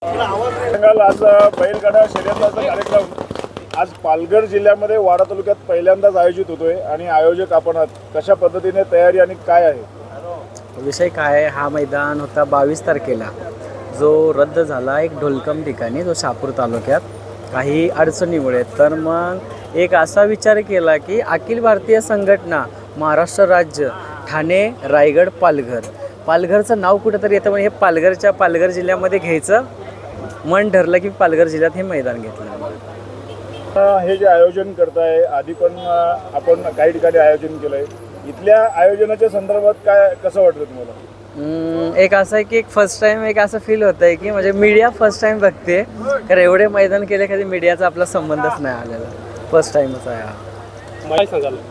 आज बैलगाडा शर्यतीचा कार्यक्रम आज पालघर जिल्ह्यामध्ये वाडा तालुक्यात पहिल्यांदाच आयोजित होतोय आणि आयोजक आपण आहात. कशा पद्धतीने तयारी आणि काय आहे विषय काय आहे? हा मैदान होता 22 तारखेला जो रद्द झाला एक ढोलकम ठिकाणी, जो शहापूर तालुक्यात काही अडचणीमुळे. तर मग एक असा विचार केला की अखिल भारतीय संघटना महाराष्ट्र राज्य ठाणे रायगड पालघरचं नाव कुठंतरी येतं, म्हणजे हे पालघर जिल्ह्यामध्ये घ्यायचं मन ठरलं की पालघर जिल्ह्यात हे मैदान घेतलं. हे जे आयोजन करताय आधी पण आपण काही ठिकाणी आयोजन केलंय, इथल्या आयोजनाच्या संदर्भात काय कसं वाटतं तुम्हाला? एक असं आहे की एक फर्स्ट टाईम एक असं फील होतं आहे की म्हणजे मीडिया फर्स्ट टाईम बघते, कारण एवढे मैदान केले कधी मीडियाचा आपला संबंधच नाही आलेला, फर्स्ट टाईमच आहे हा.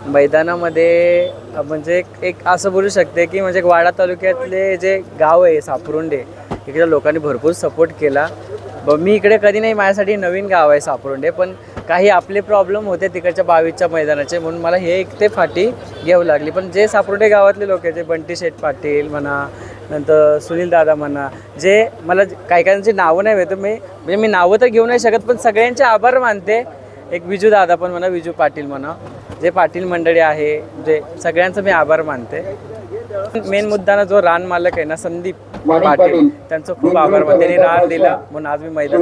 मैदानामध्ये म्हणजे एक असं बोलू शकते की म्हणजे वाडा तालुक्यातले जे गाव आहे सापरुंडे, इकडे लोकांनी भरपूर सपोर्ट केला. मी इकडे कधी नाही, माझ्यासाठी नवीन गाव आहे सापरुंडे, पण काही आपले प्रॉब्लेम होते तिकडच्या 22च्या मैदानाचे, म्हणून मला हे एक ते फाटी घ्यावं लागली. पण जे सापरुंडे गावातले लोक आहेत, जे बंटी शेठ पाटील म्हणा, नंतर सुनील दादा म्हणा, जे मला काहींची नावं नाही येतं, म्हणजे मी नावं तर घेऊ नाही शकत, पण सगळ्यांचे आभार मानते. एक विजू दादा पण म्हणा, विजू पाटील म्हणा, जे पाटील मंडळी आहे, जे सगळ्यांचं मी आभार मानते. मेन मुद्दा जो रान मालक आहे ना, संदीप पाटील, त्यांचं खूप आभार मानते. त्यांनी रान दिला म्हणून आज मी मैदान